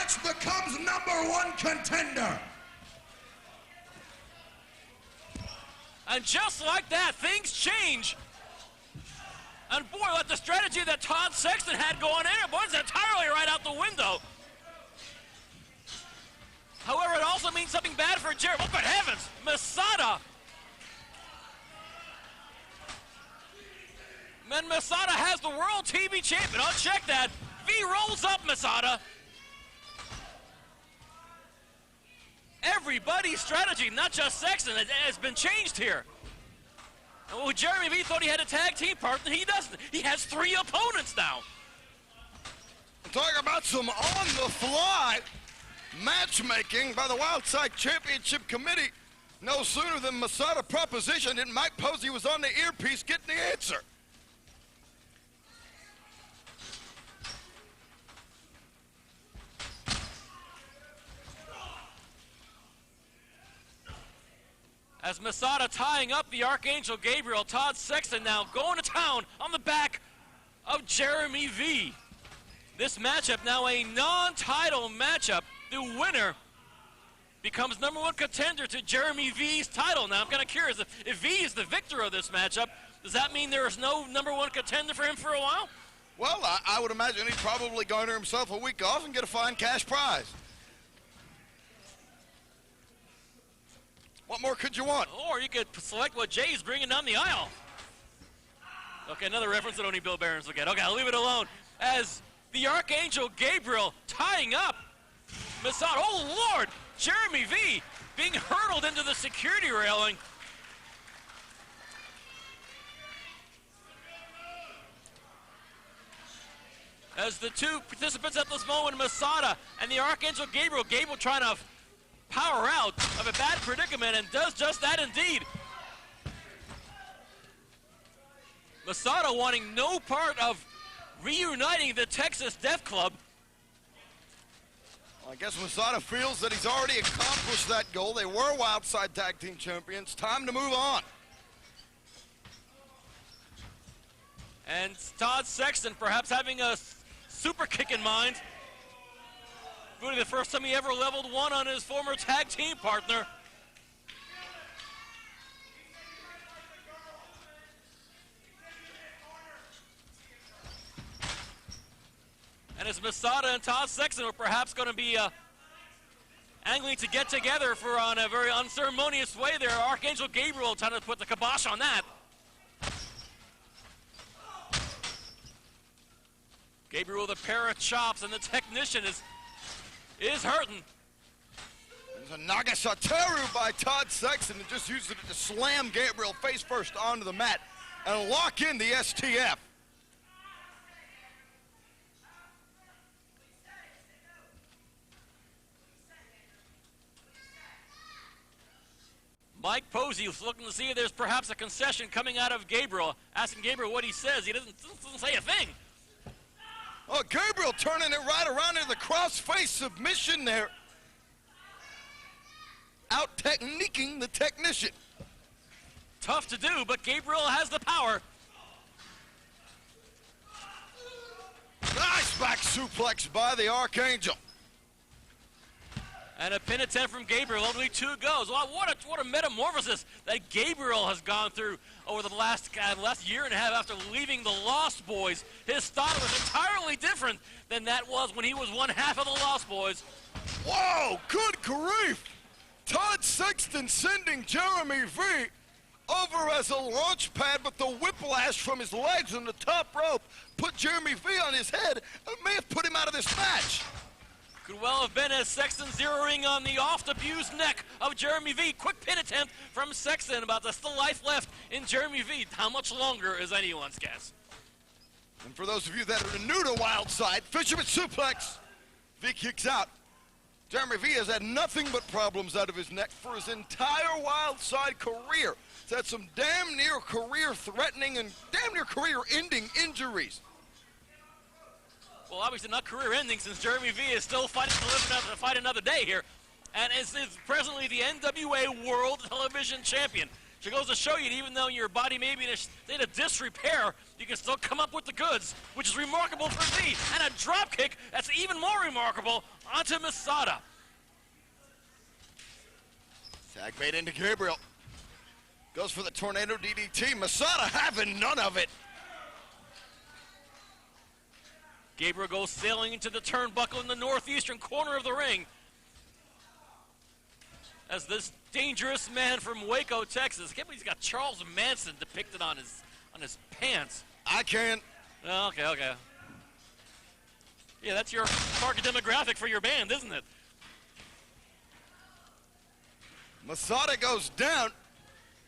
match becomes #1 contender. And just like that, things change. And boy, what the strategy that Todd Sexton had going in, boy, it's entirely right out the window. However, it also means something bad for Jerry. Oh, good heavens, Masada. And Masada has the World TV Champion. Oh, check that. V rolls up Masada. Everybody's strategy, not just Sexton, has been changed here. And well, Jeremy V thought he had a tag team partner. He doesn't. He has 3 opponents now. I'm talking about some on-the-fly matchmaking by the Wildside Championship Committee. No sooner than Masada propositioned it, Mike Posey was on the earpiece getting the answer. As Masada tying up the Archangel Gabriel, Todd Sexton now going to town on the back of Jeremy V. This matchup now a non-title matchup. The winner becomes #1 contender to Jeremy V's title. Now I'm kind of curious, if V is the victor of this matchup, does that mean there is no #1 contender for him for a while? Well, I would imagine he'd probably garner himself a week off and get a fine cash prize. What more could you want? Or you could select what Jay's bringing down the aisle. Okay, another reference that only Bill Barons will get. Okay, I'll leave it alone. As the Archangel Gabriel tying up Masada. Oh, Lord! Jeremy V being hurtled into the security railing. As the two participants at this moment, Masada and the Archangel Gabriel. Gabriel trying to power out of a bad predicament and does just that indeed. Masada wanting no part of reuniting the Texas Death Club. Well, I guess Masada feels that he's already accomplished that goal. They were Wildside Tag Team Champions. Time to move on. And Todd Sexton perhaps having a super kick in mind. Really the first time he ever leveled one on his former tag team partner. And as Masada and Todd Sexton are perhaps going to be angling to get together for on a very unceremonious way there, Archangel Gabriel trying to put the kibosh on that. Gabriel with a pair of chops, and the technician is hurting. There's a Nagasataru by Todd Sexton and just used it to slam Gabriel face first onto the mat and lock in the STF. Mike Posey was looking to see if there's perhaps a concession coming out of Gabriel, asking Gabriel what he says. He doesn't say a thing. Oh, Gabriel turning it right around into the cross-face submission there. Out-techniquing the technician. Tough to do, but Gabriel has the power. Nice back suplex by the Archangel. And a pin attempt from Gabriel, only 2 goes. Wow, what a metamorphosis that Gabriel has gone through over the last year and a half after leaving the Lost Boys. His style was entirely different than that was when he was one half of the Lost Boys. Whoa, good grief! Todd Sexton sending Jeremy V over as a launch pad, but the whiplash from his legs on the top rope put Jeremy V on his head and may have put him out of this match. Could well have been as Sexton zeroing on the oft-abused neck of Jeremy V. Quick pin attempt from Sexton, about the still life left in Jeremy V. How much longer is anyone's guess? And for those of you that are new to Wildside, Fisherman suplex. V kicks out. Jeremy V has had nothing but problems out of his neck for his entire Wildside career. He's had some damn near career-threatening and damn near career-ending injuries. Well, obviously not career-ending, since Jeremy V is still fighting to fight another day here, and is presently the NWA World Television Champion. She goes to show you that even though your body may be in a state of disrepair, you can still come up with the goods, which is remarkable for V. And a drop kick that's even more remarkable onto Masada. Tag made into Gabriel. Goes for the tornado DDT. Masada having none of it. Gabriel goes sailing into the turnbuckle in the northeastern corner of the ring. As this dangerous man from Waco, Texas. I can't believe he's got Charles Manson depicted on his pants. I can. Oh, okay. Yeah, that's your target demographic for your band, isn't it? Masada goes down.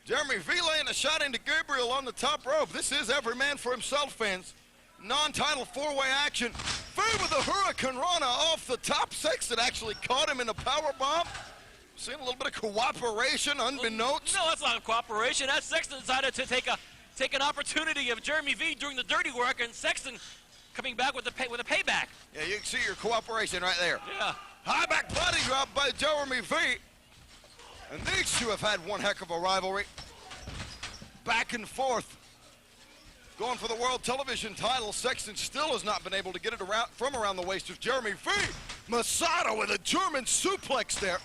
Jeremy V laying a shot into Gabriel on the top rope. This is every man for himself, fans. Non-title four-way action. V with the Hurricane Rana off the top. Sexton actually caught him in a power bomb. Seeing a little bit of cooperation, unbeknownst. No, that's not cooperation. That's Sexton decided to take an opportunity of Jeremy V doing the dirty work, and Sexton coming back with a payback. Yeah, you can see your cooperation right there. Yeah. High back body drop by Jeremy V. And these two have had one heck of a rivalry. Back and forth. Going for the world television title. Sexton still has not been able to get it around from around the waist of Jeremy V. Masada with a German suplex there.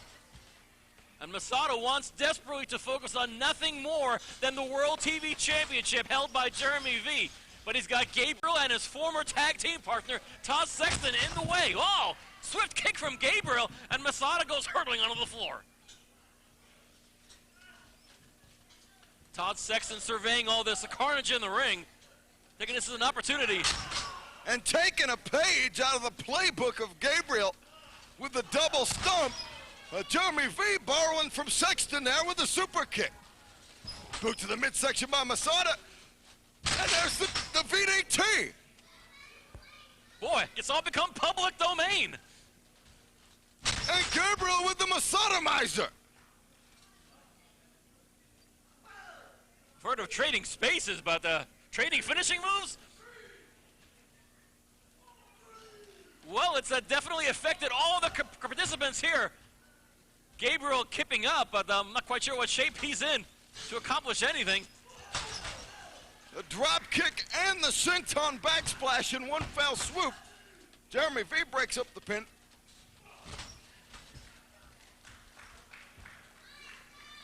And Masada wants desperately to focus on nothing more than the World TV Championship held by Jeremy V. But he's got Gabriel and his former tag team partner, Todd Sexton, in the way. Oh, swift kick from Gabriel, and Masada goes hurtling onto the floor. Todd Sexton surveying all this, the carnage in the ring, thinking this is an opportunity. And taking a page out of the playbook of Gabriel with the double stump. Jeremy V borrowing from Sexton there with the super kick. Boot to the midsection by Masada. And there's the VDT. Boy, it's all become public domain. And Gabriel with the Masada-mizer. I've heard of trading spaces, but trading finishing moves? Well, it's definitely affected all the participants here. Gabriel kipping up, but I'm not quite sure what shape he's in to accomplish anything. The drop kick and the senton backsplash in one foul swoop. Jeremy V breaks up the pin.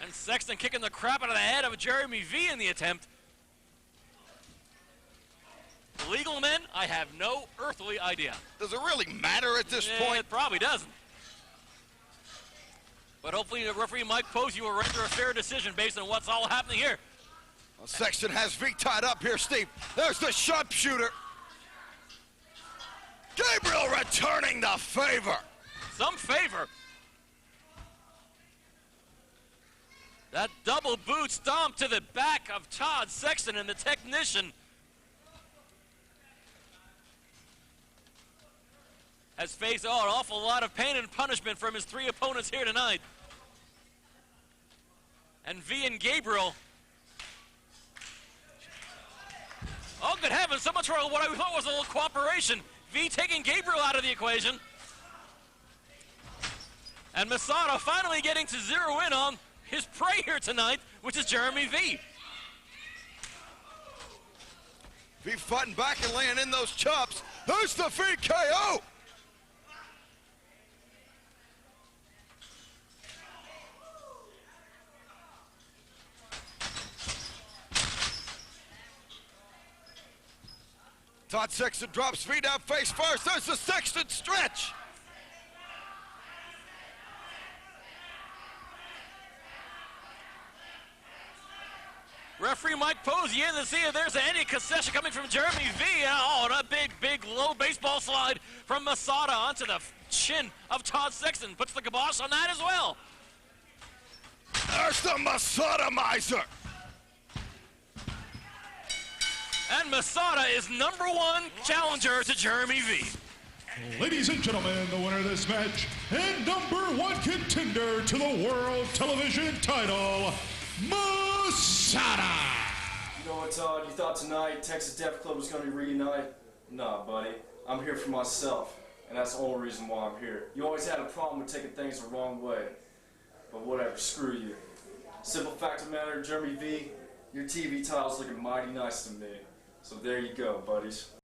And Sexton kicking the crap out of the head of Jeremy V in the attempt. Legal men, I have no earthly idea. Does it really matter at this point? It probably doesn't. But hopefully the referee Mike Posey will render a fair decision based on what's all happening here. Well, Sexton has V tied up here, Steve. There's the sharpshooter. Gabriel returning the favor. Some favor. That double boot stomp to the back of Todd Sexton and the technician has faced an awful lot of pain and punishment from his three opponents here tonight. And V and Gabriel. Oh, good heavens, so much for what I thought was a little cooperation. V taking Gabriel out of the equation. And Masada finally getting to zero in on his prey here tonight, which is Jeremy V. V fighting back and laying in those chops. There's the VKO. Todd Sexton drops V down face first. There's the Sexton stretch. Referee Mike Posey in to see if there's any concession coming from Jeremy V. Oh, and a big low baseball slide from Masada onto the chin of Todd Sexton. Puts the kibosh on that as well. There's the Masada-mizer. And Masada is #1 challenger to Jeremy V. Ladies and gentlemen, the winner of this match and #1 contender to the World Television title, Masada. You know what, Todd? You thought tonight Texas Death Club was going to reunite? Nah, buddy. I'm here for myself, and that's the only reason why I'm here. You always had a problem with taking things the wrong way. But whatever, screw you. Simple fact of the matter, Jeremy V, your TV title's looking mighty nice to me. So there you go, buddies.